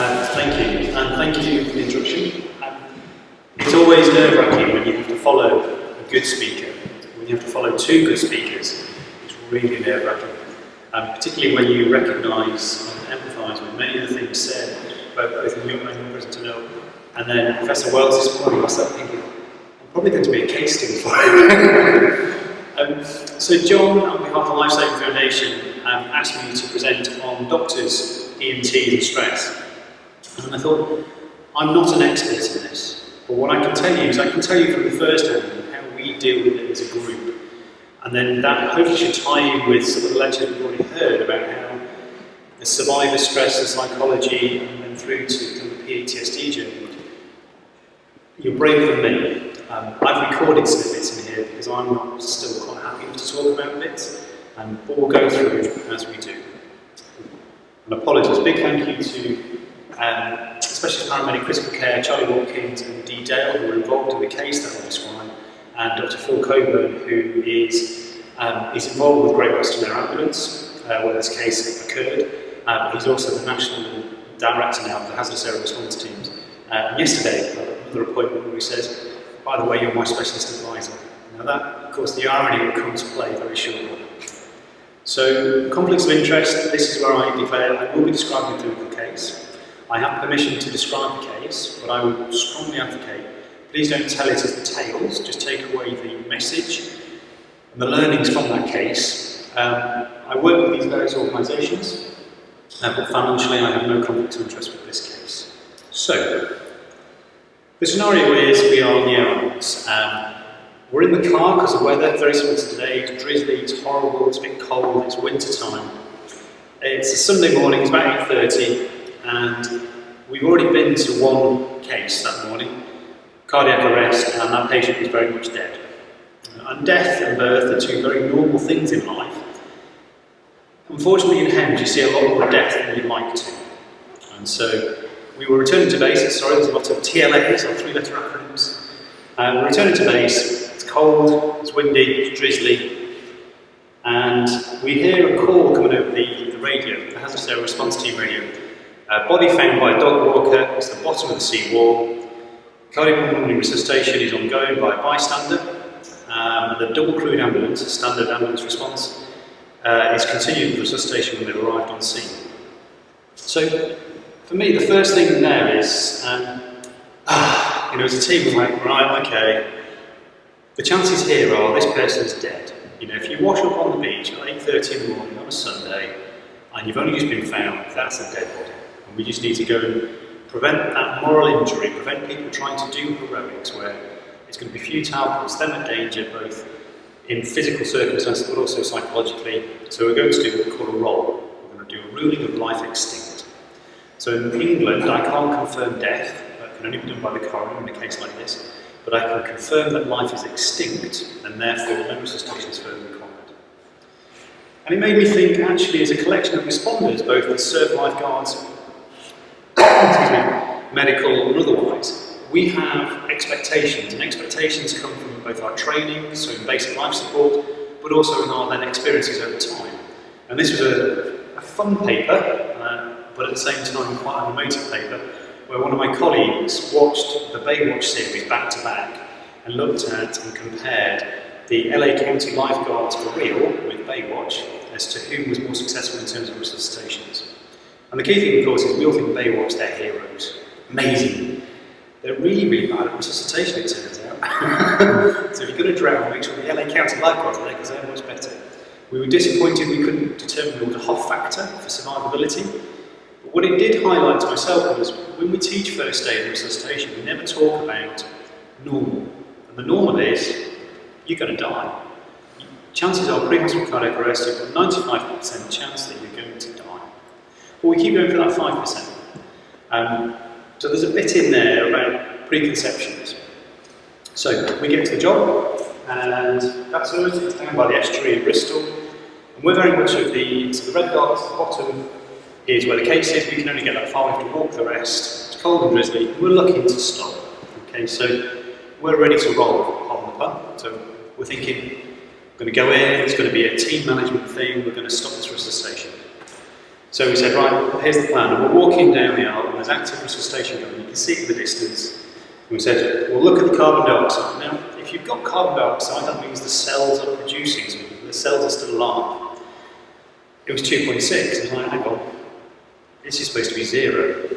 Thank you, and thank you for the introduction. It's always nerve-wracking when you have to follow a good speaker. When you have to follow two good speakers, it's really nerve-wracking. Particularly when you recognise and empathise with many of the things said, both in your presentation and then Professor Wells this morning. I started thinking, I'm probably going to be a case study for him. So John, on behalf of the Lifesaving Foundation, asked me to present on doctors, EMTs and stress. And I thought, I'm not an expert in this, but what I can tell you is I can tell you from the first hand how we deal with it as a group. And then that hopefully should tie in with some of the lectures we've already heard about how the survivor stress and psychology and then through to kind of the PTSD journey. You're braver than me. I've recorded snippets in here because I'm not still quite happy to talk about bits, but we'll go through as we do. And apologies, big thank you to Specialist Paramedic Critical Care, Charlie Watkins and Dee Dale, who were involved in the case that I'll describe, and Dr. Phil Coburn, who is involved with Great Western Air Ambulance, where this case occurred, but he's also the National Director now of the Hazardous Area Response Teams. Yesterday, I had another appointment where he says, by the way, you're my specialist advisor. Now that, of course, the irony will come to play very shortly. So, conflicts of interest, this is where I declare I will be describing a clinical case. I have permission to describe the case, but I would strongly advocate, please don't tell it as the tales, just take away the message and the learnings from that case. I work with these various organisations, but financially I have no conflict of interest with this case. So, the scenario is we are on the air ambulance. We're in the car because the weather, very similar to today, it's drizzly, it's horrible, it's a bit cold, it's winter time. It's a Sunday morning, it's about 8:30, and we've already been to one case that morning, cardiac arrest, and that patient is very much dead. And death and birth are two very normal things in life. Unfortunately in HEMS you see a lot more death than you'd like to. And so we were returning to base, sorry there's a lot of TLAs or three-letter acronyms. We're returning to base, it's cold, it's windy, it's drizzly, and we hear a call coming over the radio, the Hazardous Area Response Team radio. Body found by a dog walker, it's the bottom of the sea wall. Cardiopulmonary resuscitation is ongoing by a bystander. The double crewed ambulance, a standard ambulance response, is continuing the resuscitation when they've arrived on scene. So, for me, the first thing there is, as a team, we're like, right, okay, the chances here are this person's dead. If you wash up on the beach at 8:30 in the morning on a Sunday, and you've only just been found, that's a dead body. And we just need to go and prevent that moral injury, prevent people trying to do heroics where it's going to be futile, puts them at danger both in physical circumstances but also psychologically. So we're going to do what we call a roll. We're going to do a ruling of life extinct. So in England, I can't confirm death, that can only be done by the coroner in a case like this, but I can confirm that life is extinct and therefore no resuscitation is further required. And it made me think, actually, as a collection of responders, both the surf lifeguards, medical and otherwise, we have expectations, and expectations come from both our training, so in basic life support, but also in our then experiences over time. And this was a fun paper, but at the same time quite an emotive paper, where one of my colleagues watched the Baywatch series back to back and looked at and compared the LA County lifeguards for real with Baywatch as to who was more successful in terms of resuscitations. And the key thing, of course, is we all think Baywatch, they're heroes. Amazing. They're really, really bad at resuscitation, it turns out. So if you're going to drown, make sure the LA County lifeguards are there because they're much better. We were disappointed we couldn't determine the Hoff factor for survivability. But what it did highlight to myself was when we teach first aid and resuscitation, we never talk about normal. And the normal is, you're going to die. Chances are pre-hospital cardiac arrest, you've got 95% chance that you're going to die. But we keep going for that 5%. So there's a bit in there about preconceptions. So we get to the job, and that's us, it's down by the estuary in Bristol. And we're very much of the red dots at the bottom is where the case is. We can only get that far, we have to walk the rest. It's cold and drizzly, and we're looking to stop. Okay, so we're ready to roll on the pump. So we're thinking, we're going to go in, it's going to be a team management thing, we're going to stop this resuscitation. So we said, right, here's the plan. And we're walking down the aisle and there's active resuscitation going. You can see it in the distance. And we said, well, look at the carbon dioxide. Now, if you've got carbon dioxide, that means the cells are producing something. The cells are still alive. It was 2.6. I was like, hang on. This is supposed to be 0.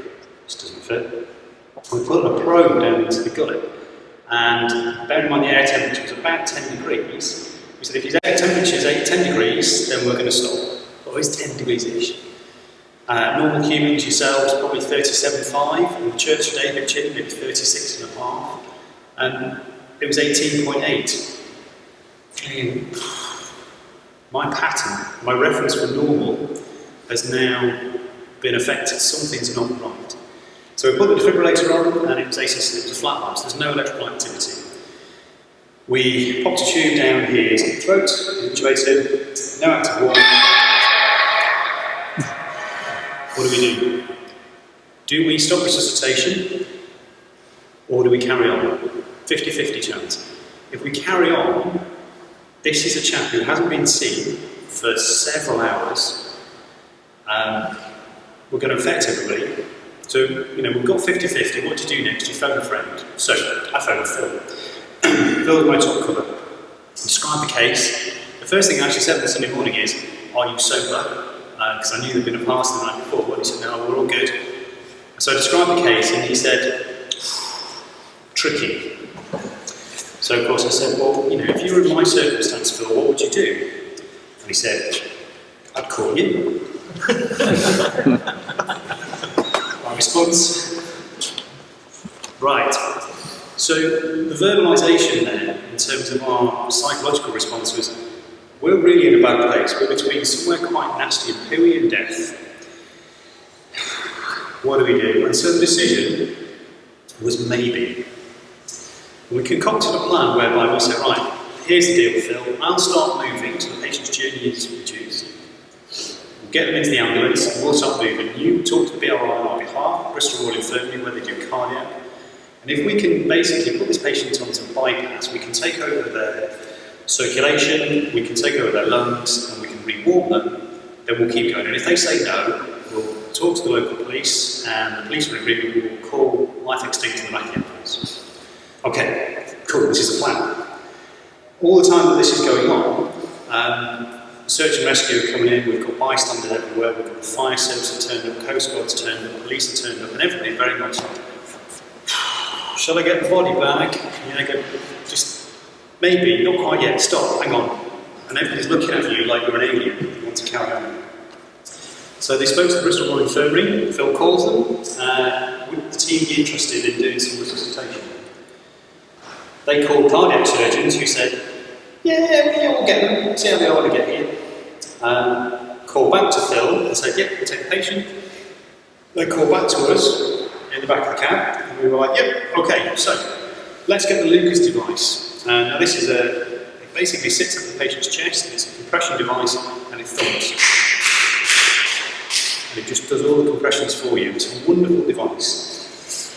This doesn't fit. We put a probe down into the gullet. And bearing in mind the air temperature was about 10 degrees, we said if his air temperature is 10 degrees, then we're going to stop. Or it's 10 degrees-ish. Normal humans, yourselves, probably 37.5. In the Church of David Chin, maybe 36.5. And it was 18.8. My pattern, my reference for normal, has now been affected. Something's not right. So we put the defibrillator on, and it was ACC, it was a flat line, so there's no electrical activity. We popped a tube down here into the throat, intubated, no active warning. What do? Do we stop resuscitation, or do we carry on? 50-50 chance. If we carry on, this is a chap who hasn't been seen for several hours. We're going to affect everybody. So, we've got 50-50. What do you do next? You phone a friend. So, I phoned Phil. Phil was my top cover. Described the case. The first thing I actually said on Sunday morning is, are you sober? Because I knew there'd been a pass the night before. Well, he said, no, we're all good. So I described the case and he said, tricky. So of course I said, well, if you were in my circumstance, Phil, what would you do? And he said, I'd call you. My response, right. So the verbalisation there, in terms of our psychological response, was we're really in a bad place. We're between somewhere quite nasty and pooey and death. What do we do? And so the decision was maybe. And we concocted a plan whereby we said, right, here's the deal, Phil. I'll start moving so the patient's journey is reduced. We'll get them into the ambulance and we'll start moving. You talk to the BRI on our behalf, Bristol Infirmary, where they do cardiac. And if we can basically put this patient onto bypass, we can take over their circulation, we can take over their lungs, and we can rewarm them, then we'll keep going. And if they say no, we'll talk to the local police, and the police will agree, we will call life extinct in the back of the ambulance. Okay, cool, this is the plan. All the time that this is going on, search and rescue are coming in, we've got bystanders everywhere, we've got the fire service have turned up, Coast Guard's turned up, police have turned up, and everybody very much like, shall I get the body back? Just maybe, not quite yet, stop, hang on. And everybody's looking at you like you're an alien, you want to carry on. So they spoke to the Bristol Royal Infirmary, Phil calls them, would the team be interested in doing some resuscitation? They called cardiac surgeons who said, yeah, we'll get them, see how they are when they get here. Called back to Phil and said, yep, we'll take the patient. They called back to us in the back of the cab, and we were like, yep, okay, so let's get the Lucas device. Now this is it basically sits at the patient's chest, it's a compression device, and it thumps. And it just does all the compressions for you. It's a wonderful device.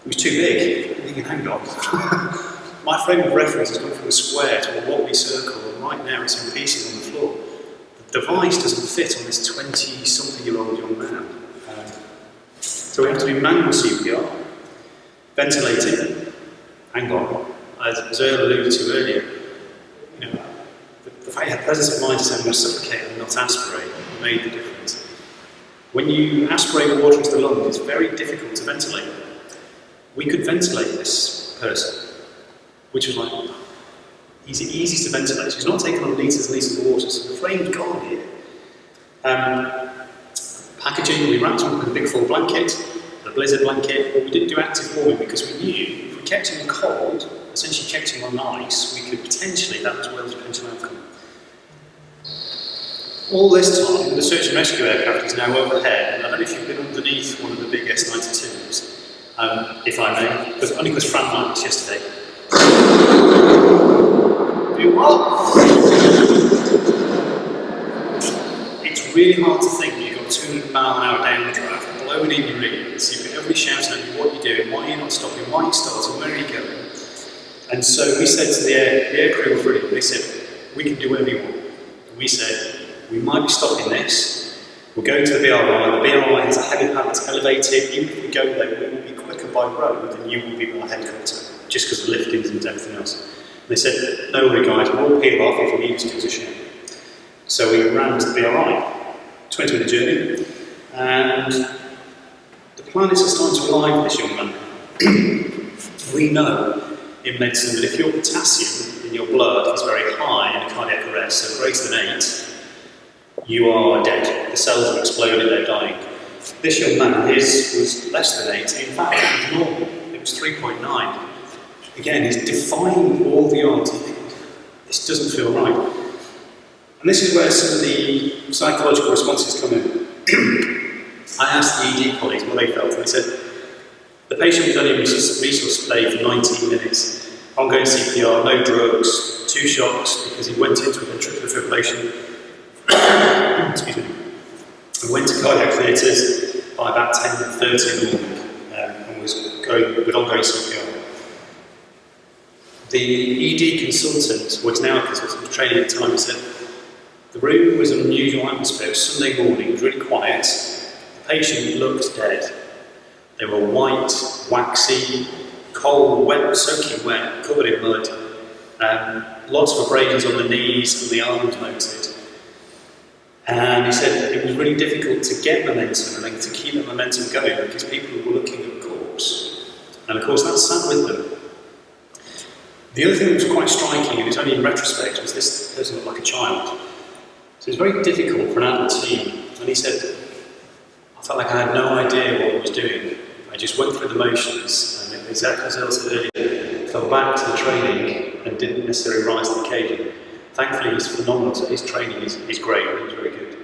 It was too big, I'm thinking, hang on. My frame of reference has gone from a square to a wobbly circle, and right now it's in pieces on the floor. The device doesn't fit on this 20-something-year-old young man. So we have to do manual CPR, ventilating, hang on, as Earl alluded to earlier, the fact you had presence of mind to say I'm going to suffocate and not aspirate made the difference. When you aspirate water into the lungs, it's very difficult to ventilate. We could ventilate this person, which was like, he's easy to ventilate. He's not taking on litres and litres of water, so the frame's gone here. Packaging, we wrapped him with a big full blanket, a blizzard blanket, but we didn't do active warming because we knew if we kept him cold, essentially kept him on ice, we could potentially, that was Wales' potential outcome. All this time, the search and rescue aircraft is now overhead, and I don't know if you've been underneath one of the big S-92s, if I may, but only because Fran landed yesterday. Do what? It's really hard to think that you've got 200-mile-an-hour downdraft blowing in your ears, you've got everybody shouting at you what you're doing, why you're not stopping, why you're starting, where are you going? And so we said to the air crew were brilliant, they said, we can do whatever you want. And we said, we might be stopping this, We're going to the BRI. The BRI has a helipad that's elevated. Even if we go there, we will be quicker by road than you will be by helicopter, just because of liftings and everything else. And they said, no worry guys, we'll peel off if you need us to position. So we ran to the BRI, 20-minute journey, and the planets are starting to align with this young man. We know in medicine that if your potassium in your blood is very high in a cardiac arrest, so greater than 8, you are dead. The cells are exploding, they're dying. This young man, his was less than 8. In fact, it was normal. It was 3.9. Again, he's defying all the odds. This doesn't feel right. And this is where some of the psychological responses come in. I asked the ED colleagues what they felt, and they said, the patient was only in resource play for 19 minutes. Ongoing CPR, no drugs, 2 shocks because he went into a ventricular fibrillation. Excuse me. We went to cardiac theatres by about 10:30 in the morning and was going with ongoing CPR. The ED consultant, well, he's now a consultant, was training at the time, he said, the room was an unusual atmosphere. It was Sunday morning, it was really quiet. The patient looked dead. They were white, waxy, cold, wet, soaking wet, covered in mud. Lots of abrasions on the knees and the arms noted. And he said it was really difficult to get momentum and then to keep the momentum going because people were looking at the corpse. And of course that sat with them. The other thing that was quite striking, and it's only in retrospect, was this person looked like a child. So it was very difficult for an adult team. And he said, I felt like I had no idea what I was doing. I just went through the motions, and exactly as I said earlier, fell back to the training and didn't necessarily rise to the occasion. Thankfully, he's phenomenal, so his training is great, and he's very good.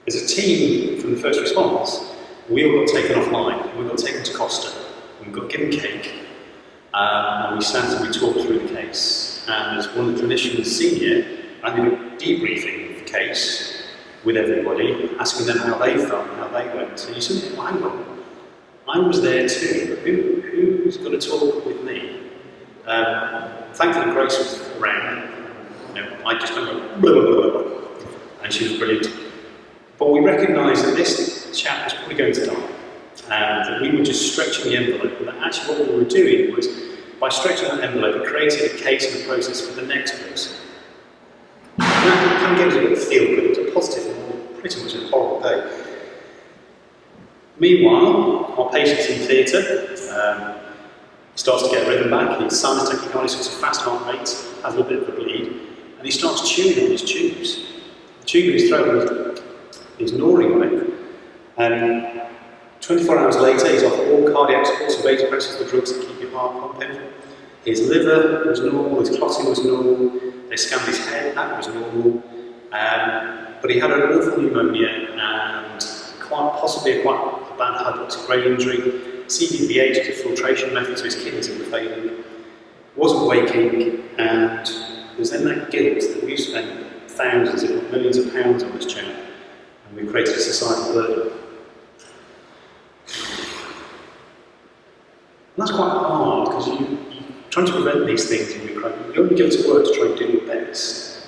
As a team from the first response, we all got taken offline, we got taken to Costa, we got given cake, and we sat and we talked through the case. And as one of the clinicians, senior, I did a debriefing of the case with everybody, asking them how they felt and how they went. So you said, well, hang on, I was there too. Who's going to talk with me? Thankfully, Grace was around. I just went, blah, blah, blah, blah, and she was brilliant. But we recognised that this chap was probably going to die, and that we were just stretching the envelope. And that actually, what we were doing was, by stretching that envelope, we created a case and a process for the next person. And that kind of gave us a little feel good. It was a positive and pretty much a horrible day. Meanwhile, our patient's in theatre. He starts to get rhythm back. He's sinus tachycardia, so it's a fast heart rate, has a little bit of a bleed, and he starts chewing on his tubes. The tube in his throat is gnawing on it. And 24 hours later, he's off all cardiac supports and vasopressors, the drugs that keep your heart pumping. His liver was normal, his clotting was normal, they scanned his head, that was normal. But he had an awful pneumonia and quite possibly a quite bad hypoxic brain injury. CVVH is a filtration method, so his kidneys were failing. Wasn't waking, and there's then that guilt that we've spent thousands, if not millions of pounds on this chap, and we've created a societal burden. And that's quite hard, because you're trying to prevent these things in your crime. You only go to work to try and do your best.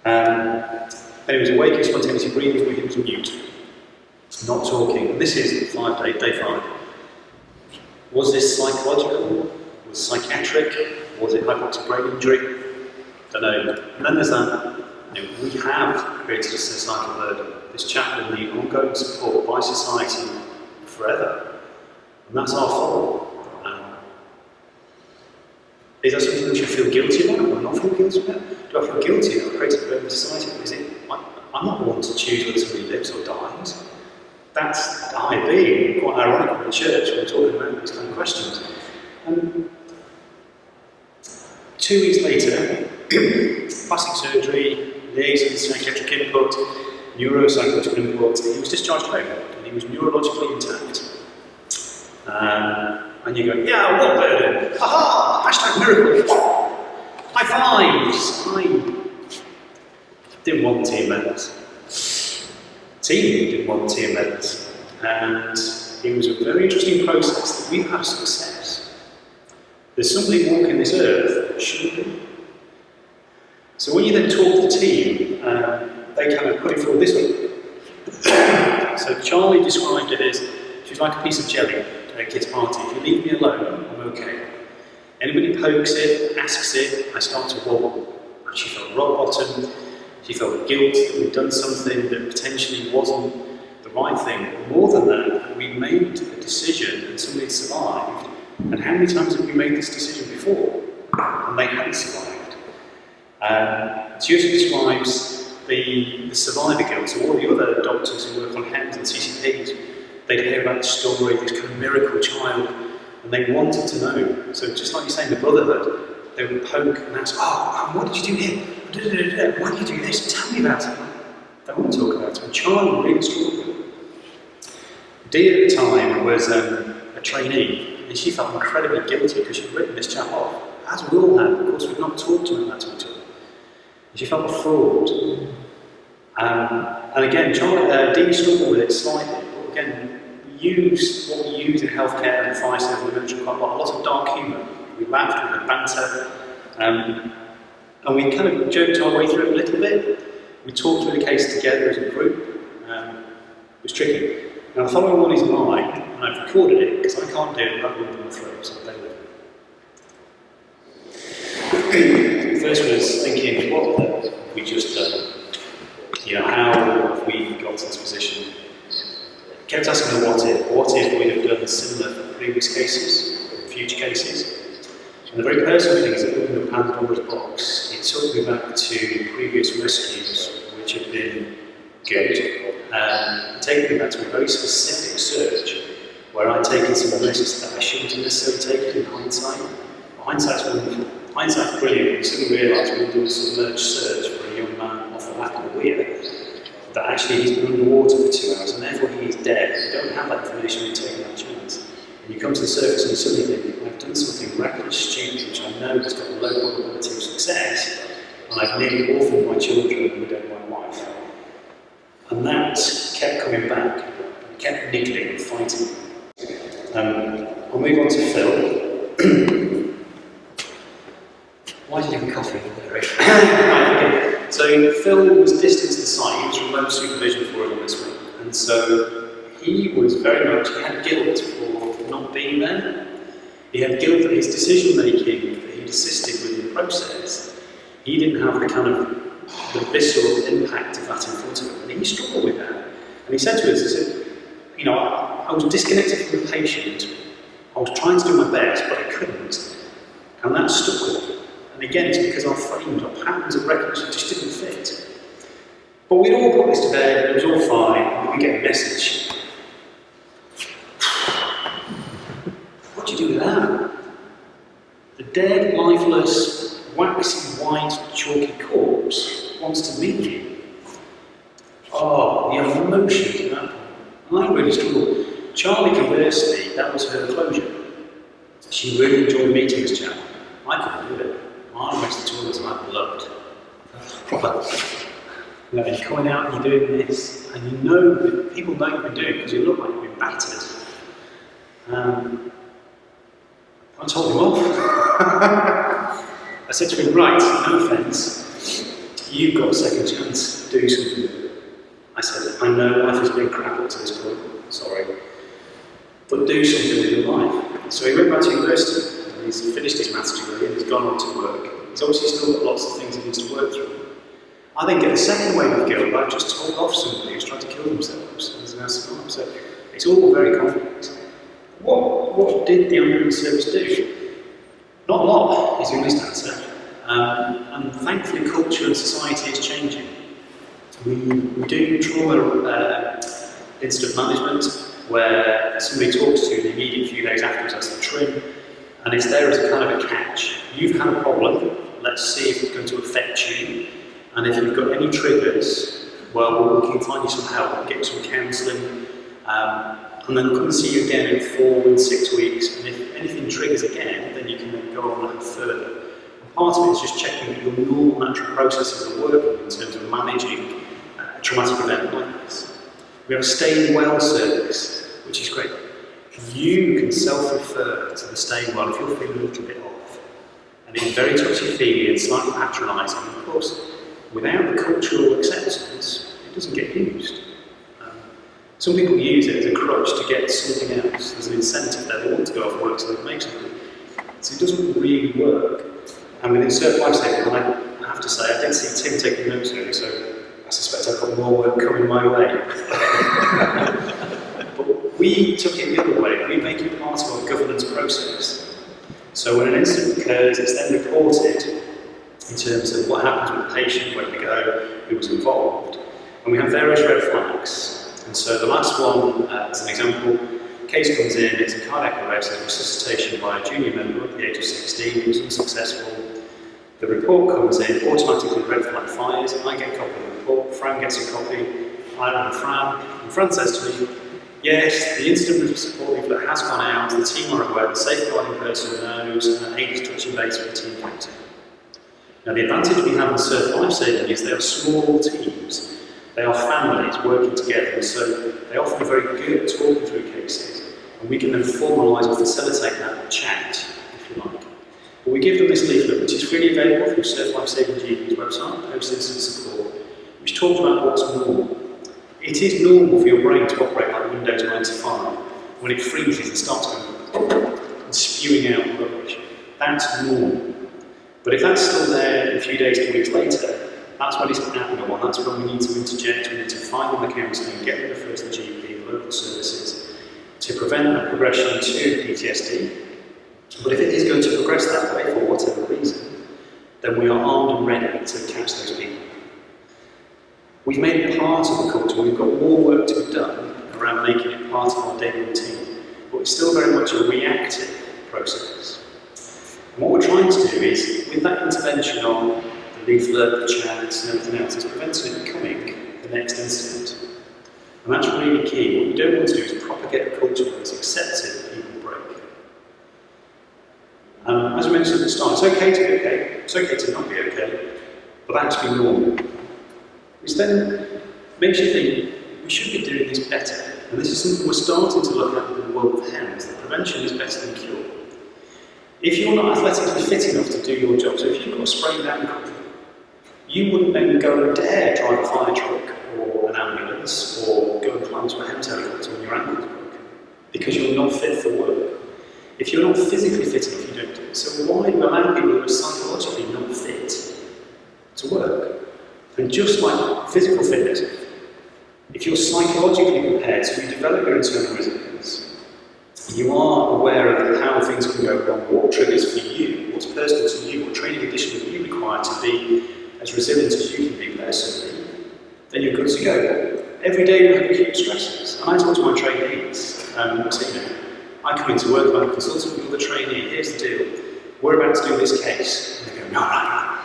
Then he was awake, spontaneously breathing, but he was mute. Not talking. And this is day 5. Was this psychological? Was it psychiatric? Was it hypoxic brain injury? Don't know. And then there's that, we have created a societal burden. This chap will need ongoing support by society forever. And that's our fault. Is that something we should feel guilty about or not feel guilty about? Do I feel guilty that I've created a burden in society? Is it, I'm not one to choose whether somebody lives or dies. That's I being quite ironic in the church when we're talking about these kind of questions. And 2 weeks later, plastic surgery, liaison with psychiatric input, neuropsychological input, he was discharged home and he was neurologically intact. And you go, yeah, what burden? Aha! Hashtag miracle! High fives! I didn't want team medals. Team didn't want team medals. And it was a very interesting process that we've had success. There's somebody walking this earth that shouldn't be. So when you then talk to the team, they kind of put it forward this way. So Charlie described it as, she was like a piece of jelly at a kid's party. If you leave me alone, I'm okay. Anybody pokes it, asks it, I start to wobble. And she felt rock bottom. She felt guilt that we'd done something that potentially wasn't the right thing. But more than that, we made a decision and somebody survived. And how many times have we made this decision before? And they hadn't survived. She also describes the survivor guilt. So all the other doctors who work on HEMS and CCPs, they'd hear about the story, this kind of miracle child, and they wanted to know. So just like you're saying, the brotherhood, they would poke and ask, oh, what did you do here? Why did you do this? Tell me about it. They want to talk about it. And Charlie really struggled with it. Dee at the time was a trainee, and she felt incredibly guilty because she'd written this chap off, as we all had. Of course, we'd not talked to him about it. And she felt a fraud. And again, Dee struggled with it slightly, but again, we use what we use in healthcare and fire service and military quite a lot of dark humour. We laughed, we had banter, and we kind of joked our way through it a little bit. We talked through the case together as a group. It was tricky. Now the following one is mine, and I've recorded it because I can't do it without moving my throat, so bear with me. First was thinking, what have we just done? How have we got to this position? Kept asking the what if we'd have done similar for previous cases, future cases? And the very personal thing is that looking at Pandora's box, it took me back to previous rescues which have been good, and taken me back to a very specific search where I'd taken some risks that I shouldn't have necessarily taken in hindsight. Hindsight's wonderful. Hindsight's brilliant. We suddenly realised we were doing a submerged search for a young man off the back of a weir, that actually he's been underwater for 2 hours and therefore he is dead. You don't have that information when you're taking that chance. And you come to the surface and you suddenly think, I've done something reckless, stupid, which I know has got a low probability of success, and I've nearly orphaned my children and widowed my wife. And that kept coming back, and kept niggling and fighting. I'll move on to Phil. Why did you have a coffee? Okay. So Phil was distant to the site, he was remote supervision for us on this one. And so he was very much, he had guilt for not being there. He had guilt that his decision making that he'd assisted with in the process, he didn't have the kind of the visceral impact of that in front of him. And he struggled with that. And he said to us, he said, I was disconnected from the patient, I was trying to do my best, but I couldn't. And that stuck with me. And again, it's because our frames, our patterns of recognition just didn't fit. But we'd all put this to bed, it was all fine, and we get a message. What do you do with that? The dead, lifeless, waxy white, chalky corpse wants to meet you. Oh, the emotions in that point. I really struggled. Charlie, conversely, that was her closure. She really enjoyed meeting this chap. I couldn't do it. I went to the toilets and I blubbed. Proper. You're coming out and you're doing this, and you know that people know you've been doing it because you look like you've been battered. I told him off. I said to him, right, no offence, you've got a second chance, do something with it. I said, I know life has been crap up to this point, sorry, but do something with your life. So he went back to university. He's finished his maths degree and he's gone on to work. He's obviously still got lots of things he needs to work through. I then get a second wave of guilt, but I just told off somebody who's trying to kill themselves and is now survived. So it's all very complex. What did the ambulance service do? Not a lot, is the honest answer. And thankfully culture and society is changing. We do trauma incident management, where somebody talks to you in the immediate few days afterwards as the trim, and it's there as a kind of a catch. You've had a problem, let's see if it's going to affect you, and if you've got any triggers, well, we can find you some help, get you some counselling, and then come and see you again in 4 and 6 weeks, and if anything triggers again, then you can then go on and further. And part of it is just checking that your normal natural processes are working in terms of managing a traumatic event like this. We have a staying well service, which is great. You can self-refer to the staying well if you're feeling a little bit off. And it's very touchy-feely and slightly patronising. Of course, without the cultural acceptance, it doesn't get used. Some people use it as a crutch to get something else. There's an incentive there. They want to go off work so they can make something. So it doesn't really work. And within Surf Lifesaving, I have to say, I did see Tim taking notes earlier, so I suspect I've got more work coming my way. But we took it the other way. We make it part of our governance process. So when an incident occurs, it's then reported in terms of what happens with the patient, where we go, who was involved. And we have various red flags. And so the last one, as an example, case comes in, it's a cardiac arrest, there's resuscitation by a junior member at the age of 16, it was unsuccessful. The report comes in, automatically red flag fires, I get a copy of the report, Fran gets a copy, I run Fran, and Fran says to me, yes, the incident with support leaflet has gone out, the team are aware, the safeguarding person knows, and an aid is touching base with the team captain. Now the advantage we have in Surf Lifesaving is they are small teams. They are families working together, and so they often are very good at talking through cases, and we can then formalise and facilitate that chat, if you like. But we give them this leaflet, which is freely available through Surf Lifesaving GP's website, post-incident support, which talks about what's normal. It is normal for your brain to operate like Windows 95, when it freezes and starts going and spewing out rubbish. That's normal. But if that's still there a few days to weeks later, that's when it's abnormal, that's when we need to interject, we need to find them the counselling, get them referred to the GP, the local services, to prevent that progression to PTSD. But if it is going to progress that way, for whatever reason, then we are armed and ready to catch those people. We've made it part of the culture, we've got more work to be done around making it part of our daily routine, but it's still very much a reactive process. And what we're trying to do is, with that intervention on the leaflet, the chats and everything else, is preventing it becoming the next incident. And that's really key. What you don't want to do is propagate a culture where it's accepted that people break. As I mentioned at the start, it's okay to be okay, it's okay to not be okay, but that to be normal. Which then makes you think, we should be doing this better. And this is something we're starting to look at in the world of health, that prevention is better than cure. If you're not athletically fit enough to do your job, so if you've got a sprained ankle, you wouldn't then go and dare drive a fire truck or an ambulance or go and climb to a helicopter when your ankle's broken, because you're not fit for work. If you're not physically fit enough, you don't do it. So why do we allow people who are psychologically not fit to work? And just like physical fitness, if you're psychologically prepared, so you develop your internal resilience, you are aware of how things can go wrong, what triggers for you, what's personal to you, what training conditions you require to be as resilient as you can be personally, then you're good to go. Every day we have acute stresses, and I talk to my trainees, I come into work, I'm a consultant with the trainee, here's the deal, we're about to do this case, and they go, no.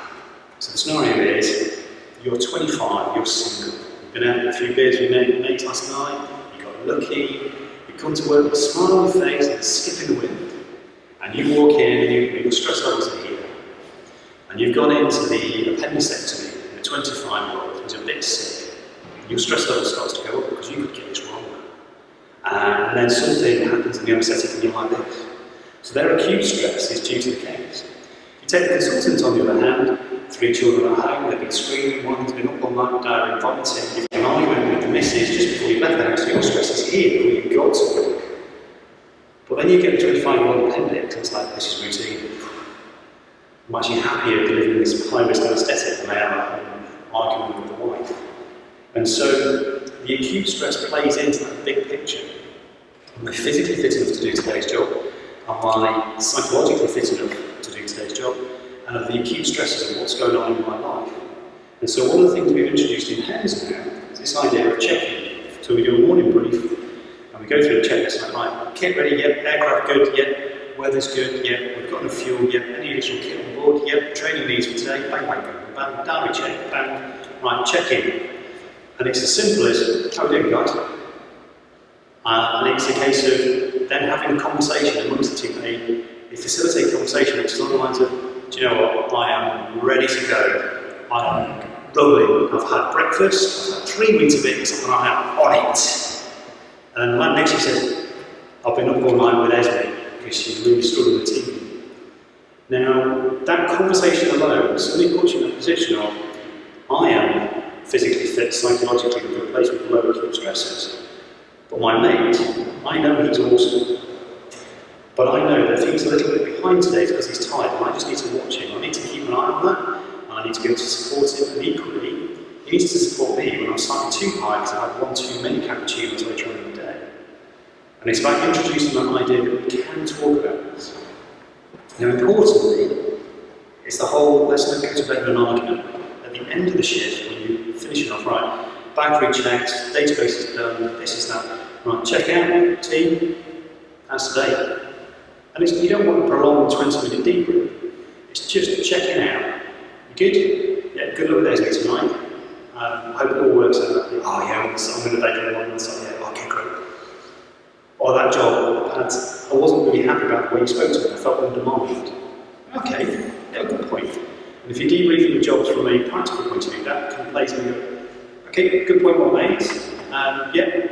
So the scenario is, you're 25, you're single, you've been out with a few beers with mates last night, you got lucky, you come to work with a smile on your face and a skip in the wind, and you walk in and your stress levels are here, and you've gone into the appendicectomy, and a 25-year-old who's a bit sick, and your stress level starts to go up because you could get this wrong. And then something happens in the anaesthetic and you're like this. So their acute stress is due to the case. You take the consultant on the other hand, 3 children at home, they've been screaming, one's been up all night with diarrhea and vomiting, you've been arguing with the missus just before you left the house, so your stress is here before you got to work. But then you get the 25-year-old appendix, and it's like, this is routine. I'm actually happier delivering this high-risk anaesthetic than I am at home arguing with the wife. And so the acute stress plays into that big picture. Am I physically fit enough to do today's job? Am I psychologically fit enough to do today's job? And are the acute stresses of what's going on in my life? And so one of the things we've introduced in HEMS now is this idea of checking. So we do a morning brief, and we go through the checklist like, right, kit ready, yep, aircraft good, yep, weather's good, yep, we've got enough fuel, yep, any additional kit on board, yep, training needs for today, bang, bang, bang, bang, diary check, bang, right, check in. And it's as simple as, how are we doing, guys? And it's a case of then having a conversation amongst the team, a facilitated conversation which is on the lines of, do you know what, I am ready to go. I am rolling. I've had breakfast, I've had 3 Weetabix, and I am on it. And then the man next to you says, I've been up all night with Esme because she's really struggling with the team. Now, that conversation alone suddenly puts you in a position of, I am physically fit, psychologically in a good place with low acute stresses. But my mate, I know he's awesome. But I know that if he's a little bit behind today, it's because he's tired, and I just need to watch him. I need to keep an eye on that, and I need to be able to support him. And equally, he needs to support me when I'm slightly too high because I've had one too many cappuccinos later on in the day. And it's about introducing that idea that we can talk about this. Now, importantly, it's the whole let's not go to bed with an argument. At the end of the shift, when you're finishing off, right, battery checked, database is done, this is that, right, check out, team, how's today? And you don't want a prolonged 20-minute debrief. It's just checking out. You good? Yeah, good luck with those tonight. Hope it all works out. Oh yeah, I'm going to bake it on so yeah, okay, great. Or that job, I wasn't really happy about the way you spoke to me. I felt undermined. Okay, yeah, good point. And if you're debriefing the jobs from a practical point of view, that can place me go, okay, good point, well made. Yeah,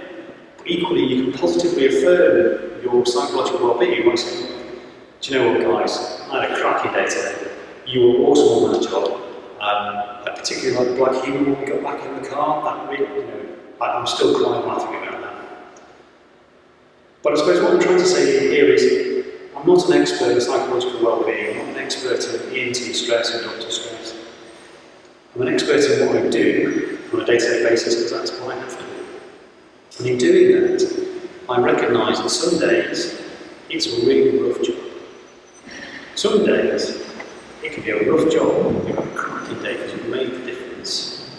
equally, you can positively affirm your psychological well-being by saying, do you know what, guys? I had a cracking day today. You were awesome on that job. I particularly like the black humour when we got back in the car. That really, I'm still crying laughing about that. But I suppose what I'm trying to say here is, I'm not an expert in psychological well-being. I'm not an expert in EMT stress and doctor stress. I'm an expert in what I do on a day-to-day basis because that's what I have to do. And in doing that, I recognise that some days it's a really rough job. Some days it can be a rough job, you've got a cracking day because you've made the difference.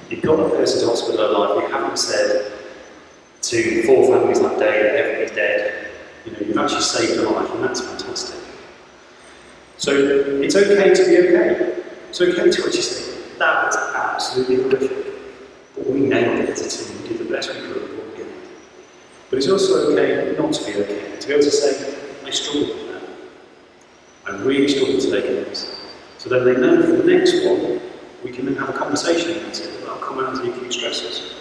You've got a person to hospital alive, you haven't said to 4 families that day that everybody's dead. You've actually saved a life, and that's fantastic. So it's okay to be okay. It's okay to actually say, that was absolutely horrific. But we nailed it as a team, we did the best we could with what we had. But it's also okay not to be okay. To be able to say, I struggled with that. I really struggled today, guys. So then they know for the next one, we can then have a conversation about it, about commonality acute stressors.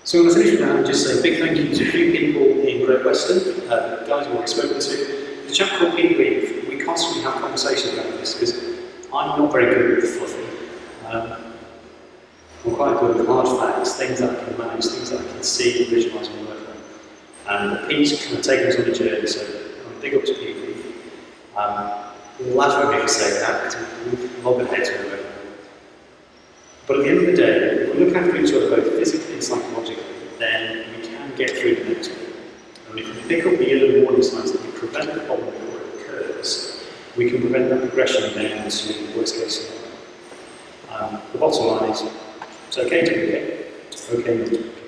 So I'm going to finish with that and just say a big thank you to a few people in Great Western, guys I've already spoken to. There's a chap called Pete Reeve. We constantly have conversations about this because I'm not very good with fluffy. I'm quite good with hard facts, things that I can manage, things that I can see and visualise and work on. And Pete's kind of taken us on a journey, so I'm big up to Pete Reeve. The lads won't be able to say that because we've lobbed ahead to it. But at the end of the day, if we look after each other both physically and psychologically, then we can get through the next one. And if we pick up the early warning signs that we prevent the problem before it occurs, we can prevent that progression down to the worst case scenario. The bottom line is, it's okay to be okay, it's okay not to be okay.